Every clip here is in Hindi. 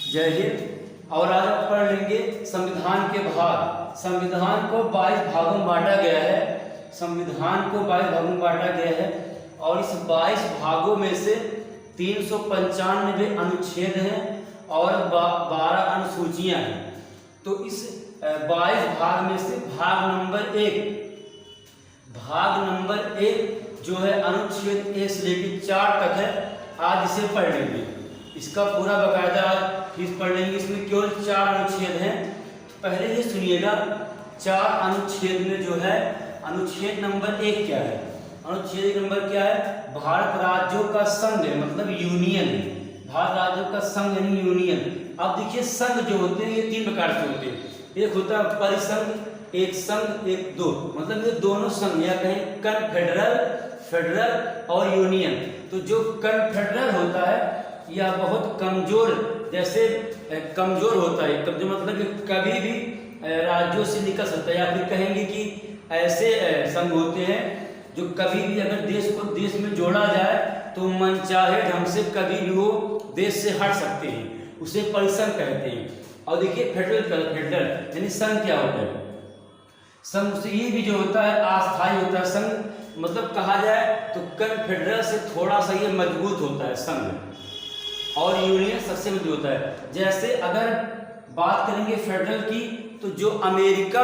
जय हिंद। और आज हम पढ़ लेंगे संविधान के भाग। संविधान को 22 भागों में बांटा गया है। संविधान को 22 भागों में बांटा गया है और इस 22 भागों में से 395 अनुच्छेद हैं और 12 अनुसूचियां हैं। तो इस 22 भाग में से भाग नंबर एक जो है अनुच्छेद 1 से लेकर 4 तक है, आज इसे पढ़ लेंगे। इसका पूरा बकायदा फीस पढ़ लेंगे। इसमें केवल 4 अनुच्छेद हैं। पहले ये सुनिएगा, 4 अनुच्छेद में जो है अनुच्छेद नंबर 1 क्या है? अनुच्छेद नंबर क्या है? भारत राज्यों का संघ है, मतलब यूनियन है। भारत राज्यों का संघ यानी यूनियन। अब देखिए, संघ जो होते हैं ये 3 प्रकार से होते हैं। एक होता है परिसंघ, एक संघ, एक दो, मतलब ये दोनों संघ या कहें कन्फेडरल, फेडरल और यूनियन। तो जो कन्फेडरल होता है या बहुत कमजोर, जैसे कमजोर होता है, कमजोर मतलब कि कभी भी राज्यों से निकल सकता है, या फिर कहेंगे कि ऐसे संघ होते हैं जो कभी भी अगर देश में जोड़ा जाए तो मनचाहे ढंग से कभी भी वो देश से हट सकते हैं, उसे परिसंघ कहते हैं। और देखिए फेडरल यानी संघ क्या होता है? संघ से ये भी जो होता है अस्थायी होता है। संघ मतलब कहा जाए तो कन्फेडरल से थोड़ा सा ये मजबूत होता है संघ, और यूनियन सबसे मजबूत होता है। जैसे अगर बात करेंगे फेडरल की, तो जो अमेरिका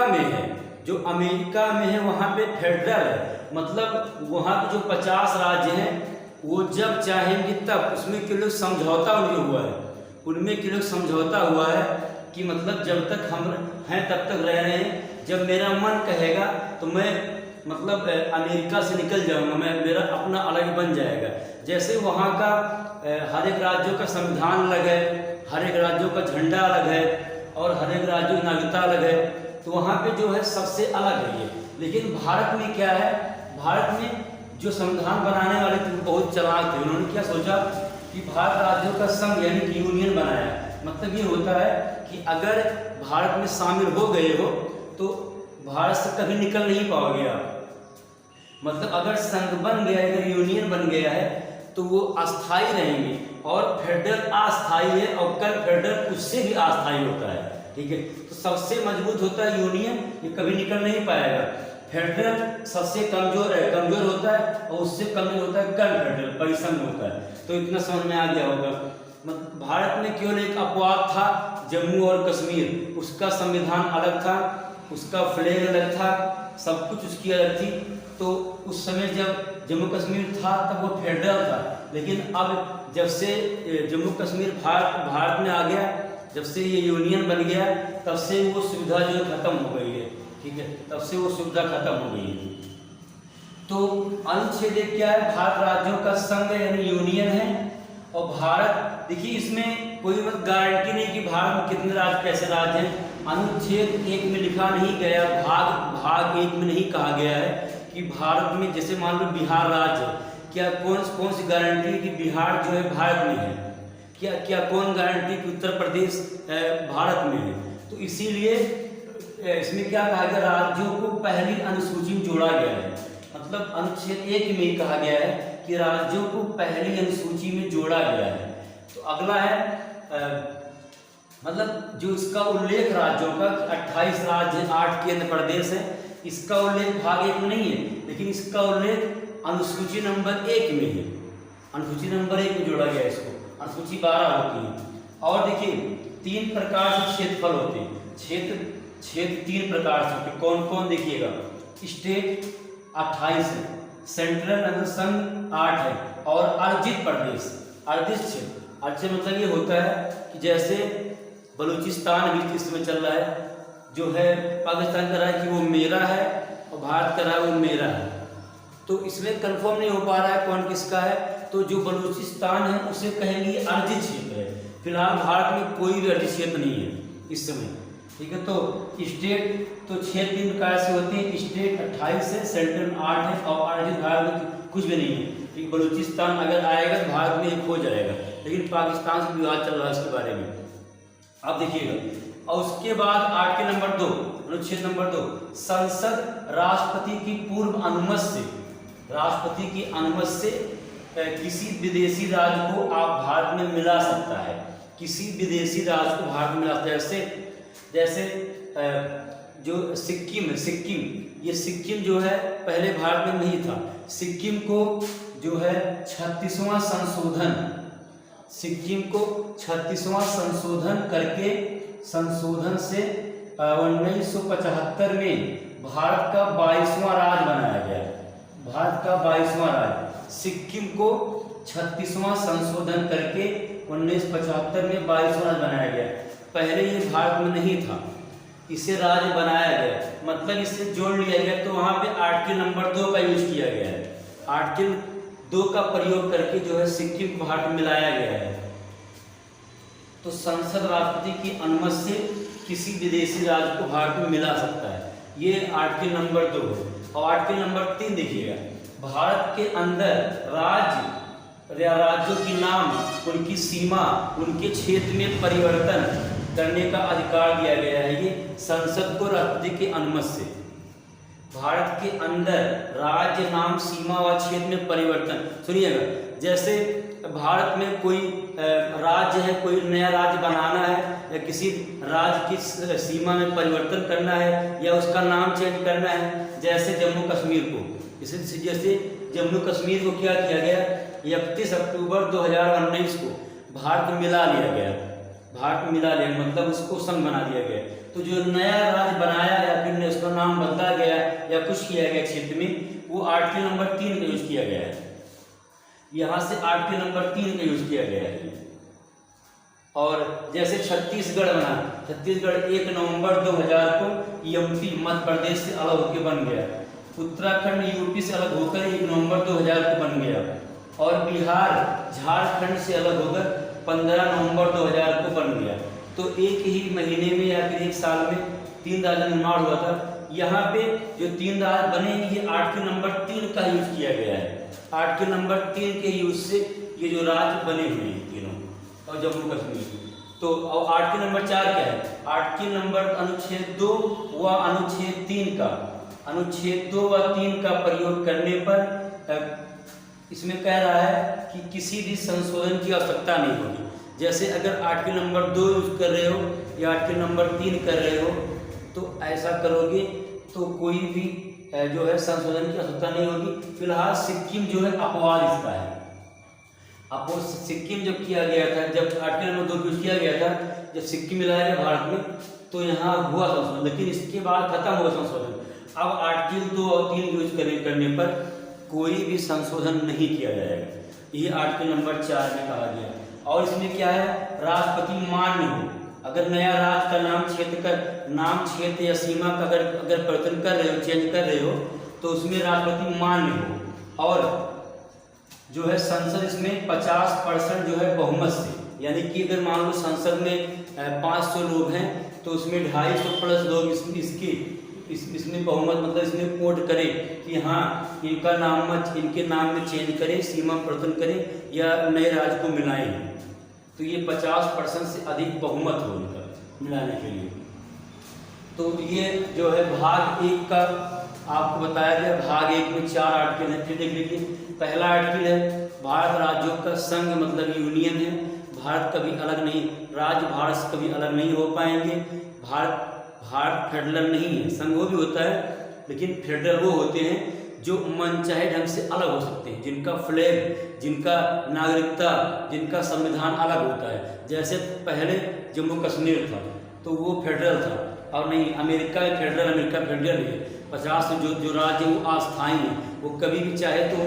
में है वहाँ पे फेडरल है, मतलब वहाँ के जो 50 राज्य हैं वो जब चाहेंगे तब, उसमें के लोग समझौता उनमें के लोग समझौता हुआ है कि मतलब जब तक हम हैं तब तक रह रहे हैं, जब मेरा मन कहेगा तो मैं मतलब अमेरिका से निकल जाऊंगा, मेरा अपना अलग बन जाएगा। जैसे वहाँ का हर एक राज्यों का संविधान अलग है, हर एक राज्यों का झंडा अलग है और हर एक राज्यों की नागरिकता अलग है, तो वहाँ पे जो है सबसे अलग है ये। लेकिन भारत में क्या है? भारत में जो संविधान बनाने वाले थे बहुत चालाक थे। उन्होंने क्या सोचा कि भारत राज्यों का संघ यानी कि यूनियन बनाया। मतलब ये होता है कि अगर भारत में शामिल हो गए हो तो भारत से कभी निकल नहीं पाओगे आप। मतलब अगर संघ बन गया है, अगर यूनियन बन गया है तो वो अस्थाई रहेंगे, और फेडरल अस्थाई है और कन्फेडरल उससे भी अस्थाई होता है। ठीक है, तो सबसे मजबूत होता है यूनियन, ये कभी निकल नहीं पाएगा। फेडरल सबसे कमजोर होता है और उससे कमजोर होता है कन्फेडरल, परिसंघ होता है। तो इतना समझ में आ गया होगा। भारत में केवल एक अपवाद था, जम्मू और कश्मीर, उसका संविधान अलग था, उसका फ्लैग अलग था, सब कुछ उसकी अलग थी। तो उस समय जब जम्मू कश्मीर था तब वो फेडरल था, लेकिन अब जब से जम्मू कश्मीर भारत में आ गया, जब से ये यूनियन बन गया, तब से वो सुविधा जो खत्म हो गई है। ठीक है, तब से वो सुविधा खत्म हो गई है। तो अनुच्छेद 1 क्या है? भारत राज्यों का संघ यानी यूनियन है। और भारत, देखिए इसमें कोई गारंटी नहीं कि भारत में कितने राज्य, कैसे राज्य हैं। अनुच्छेद 1 में लिखा नहीं गया, भाग 1 में नहीं कहा गया है कि भारत में, जैसे मान लो बिहार राज्य, क्या कौन सी गारंटी कि बिहार जो है भारत में है? क्या कौन गारंटी कि उत्तर प्रदेश भारत में है? तो इसीलिए इसमें क्या कहा गया, राज्यों को पहली अनुसूची में जोड़ा गया है। मतलब अनुच्छेद 1 में ही कहा गया है कि राज्यों को पहली अनुसूची में जोड़ा गया है। तो अगला है मतलब जो इसका उल्लेख राज्यों का 28 राज्य, 8 केंद्र प्रदेश है, इसका उल्लेख भाग 1 में नहीं है, लेकिन इसका उल्लेख अनुसूची नंबर 1 में है। अनुसूची नंबर 1 में जोड़ा गया है इसको। अनुसूची 12 होती है। और देखिए 3 प्रकार से क्षेत्रफल होते हैं। क्षेत्र 3 प्रकार से होते हैं। कौन कौन? देखिएगा, स्टेट 28 है, सेंट्रल संघ 8 है, और अर्जित प्रदेश, अर्जित क्षेत्र। अर्जित मतलब ये होता है कि जैसे बलूचिस्तान भी इस समय चल रहा है, जो है पाकिस्तान का रहा है कि वो मेरा है और भारत का रहा है वो मेरा है। तो इसमें कंफर्म नहीं हो पा रहा है कौन किसका है। तो जो बलूचिस्तान है उसे कहेंगे अर्जित क्षेत्र है। फिलहाल भारत में कोई भी अर्जित क्षेत्र नहीं है इस समय। ठीक है, तो स्टेट तो 6 3 प्रकार से होते हैं। स्टेट 28 है, सेंट्रल 8 है, और अर्जित भारत में कुछ भी नहीं है। ठीक, बलूचिस्तान अगर आएगा तो भारत में एक हो जाएगा, लेकिन पाकिस्तान से विवाद चल रहा है इसके बारे में। अब देखिएगा, और उसके बाद 8 के नंबर 2, अनुच्छेद नंबर 2, संसद राष्ट्रपति की पूर्व अनुमति से किसी विदेशी राज्य को आप भारत में मिला सकता है। किसी विदेशी राज्य को भारत में मिला सकता है। जैसे जो सिक्किम है, ये सिक्किम जो है पहले भारत में नहीं था। सिक्किम को जो है 36वां संशोधन, सिक्किम को 36वां संशोधन करके संशोधन से 1975 में भारत का 22वां राज्य बनाया गया। भारत का 22वां राज्य सिक्किम को 36वां संशोधन करके 1975 में 22वां राज्य बनाया गया। पहले ये भारत में नहीं था, इसे राज्य बनाया गया, मतलब इससे जोड़ लिया गया। तो वहाँ पे आर्टिकल नंबर 2 का यूज किया गया है। आर्टिकल 2 का प्रयोग करके जो है सिक्किम को भारत में मिलाया गया है। तो संसद राष्ट्रपति की अनुमति से किसी विदेशी राज्य को भारत में मिला सकता है, ये आर्टिकल नंबर 2 है। और आर्टिकल नंबर 3 देखिएगा, भारत के अंदर राज्य या राज्यों की नाम, उनकी सीमा, उनके क्षेत्र में परिवर्तन करने का अधिकार दिया गया है, ये संसद को राष्ट्रपति की अनुमति से। भारत के अंदर राज्य, नाम, सीमा व क्षेत्र में परिवर्तन, सुनिएगा, जैसे भारत में कोई राज्य है, कोई नया राज्य बनाना है या किसी राज्य की सीमा में परिवर्तन करना है या उसका नाम चेंज करना है, जैसे जम्मू कश्मीर को, जैसे जम्मू कश्मीर को क्या किया गया, 31 अक्टूबर 2019 को भारत में मिला लिया गया। भारत में मिला लिया मतलब उसको संघ बना दिया गया। तो जो नया राज्य बनाया या फिर उसका नाम बदला गया या कुछ किया गया क्षेत्र में, वो आर्टिकल नंबर 3 का यूज किया गया है। यहाँ से आर्टिकल नंबर 3 का यूज किया गया है। और जैसे छत्तीसगढ़ बना, छत्तीसगढ़ 1 नवंबर 2000 को एमपी मध्य प्रदेश से अलग होकर बन गया। उत्तराखंड यूपी से अलग होकर 1 नवंबर 2000 को बन गया। और बिहार झारखंड से अलग होकर 15 नवंबर 2000 को बन गया। तो एक ही महीने में या फिर एक साल में 3 राज्य निर्माण हुआ था। यहाँ पे जो 3 राज्य बने, ये आर्टिकल नंबर 3 का यूज किया गया है। आर्टिकल नंबर 3 के यूज से ये जो राज्य बने हुए हैं तीनों, और जम्मू कश्मीर। तो और आर्टिकल नंबर 4 क्या है, आर्टिकल नंबर अनुच्छेद 2 व अनुच्छेद 3 का, अनुच्छेद 2 व 3 का प्रयोग करने पर इसमें कह रहा है कि किसी भी संशोधन की आवश्यकता नहीं होगी। जैसे अगर आर्टिकल नंबर 2 यूज कर रहे हो या आर्टिकल नंबर 3 कर रहे हो, तो ऐसा करोगे तो कोई भी जो है संशोधन की आवश्यकता नहीं होगी। फिलहाल सिक्किम जो है अपवाद इसका है। अब सिक्किम जब किया गया था, जब आर्टिकल नंबर 2 यूज किया गया था, जब सिक्किम मिलाया गया भारत में, तो यहाँ हुआ संशोधन, लेकिन इसके बाद खत्म हुआ संशोधन। अब आर्टिकल 2 और 3 यूज करने पर कोई भी संशोधन नहीं किया जाएगा। ये आर्टिकल नंबर 4 में कहा गया। और इसमें क्या है, राष्ट्रपति मान्य हो। अगर नया राज्य का नाम क्षेत्र या सीमा का अगर परिवर्तन कर रहे हो, चेंज कर रहे हो, तो उसमें राष्ट्रपति मान्य हो। और जो है संसद इसमें 50% जो है बहुमत से, यानी कि अगर मान लो संसद में 500 लोग हैं, तो उसमें 250 प्लस लोग इसमें बहुमत, मतलब इसमें वोट करें कि हाँ इनके नाम में चेंज करें, सीमा परिवर्तन करें या नए राज्य को मिलाएं। तो ये 50% से अधिक बहुमत हो इनका मिलाने के लिए। तो ये जो है भाग 1 का आपको बताया गया। भाग 1 में 4 आर्टिकल है। फिर देख लीजिए, पहला आर्टिकल है भारत राज्यों का संघ, मतलब यूनियन है। भारत कभी अलग नहीं, राज्य भारत से कभी अलग नहीं हो पाएंगे। भारत फेडरल नहीं है, संघ वो भी होता है, लेकिन फेडरल वो होते हैं जो मनचाहे ढंग से अलग हो सकते हैं, जिनका फ्लैग, जिनका नागरिकता, जिनका संविधान अलग होता है। जैसे पहले जम्मू कश्मीर था तो वो फेडरल था, और नहीं अमेरिका फेडरल है। 50 जो राज्य वो अस्थायी हैं, वो कभी भी चाहे तो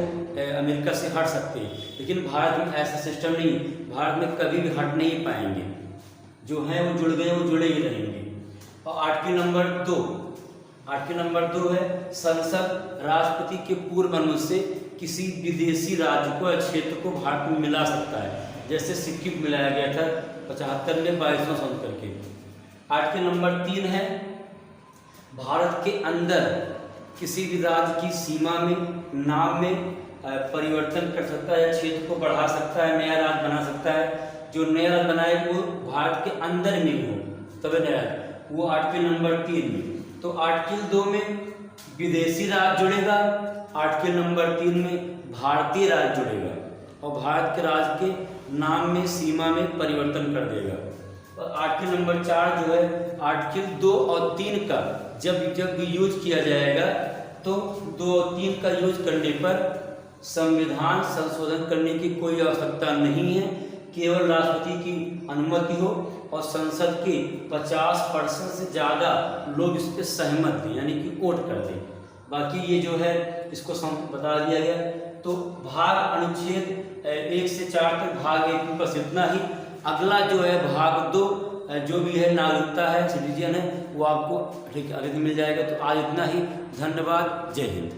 अमेरिका से हट सकते हैं। लेकिन भारत में ऐसा सिस्टम नहीं, भारत में कभी भी हट नहीं पाएंगे। जो हैं वो जुड़ गए, वो जुड़े ही रहेंगे। और आर्टिकल नंबर 2 है संसद राष्ट्रपति के पूर्व अनुमति से किसी विदेशी राज्य को या क्षेत्र को भारत में मिला सकता है। जैसे सिक्किम मिलाया गया था 75 में 22वां संशोधन करके। आर्टिकल नंबर 3 है भारत के अंदर किसी भी राज्य की सीमा में, नाम में परिवर्तन कर सकता है या क्षेत्र को बढ़ा सकता है, नया राज्य बना सकता है। जो नया राज्य बनाए वो भारत के अंदर में हो तब नया, वो आर्टिकल नंबर 3 में। तो आर्टिकल 2 में विदेशी राज्य जुड़ेगा, आर्टिकल नंबर 3 में भारतीय राज्य जुड़ेगा। और भारत के राज्य के नाम में, सीमा में परिवर्तन कर देगा। और आर्टिकल नंबर 4 जो है आर्टिकल 2 और 3 का जब भी यूज किया जाएगा तो 2 और 3 का यूज करने पर संविधान संशोधन करने की कोई आवश्यकता नहीं है। केवल राष्ट्रपति की अनुमति हो और संसद के 50% से ज़्यादा लोग इस पर सहमत दें, यानी कि वोट कर दें। बाकी ये जो है इसको बता दिया गया। तो भाग अनुच्छेद 1 से 4 तक भाग 1 में बस इतना ही। अगला जो है भाग 2 जो भी है नागरिकता है, सिटीजन है, वो आपको ठीक अगले दिन मिल जाएगा। तो आज इतना ही। धन्यवाद। जय हिंद।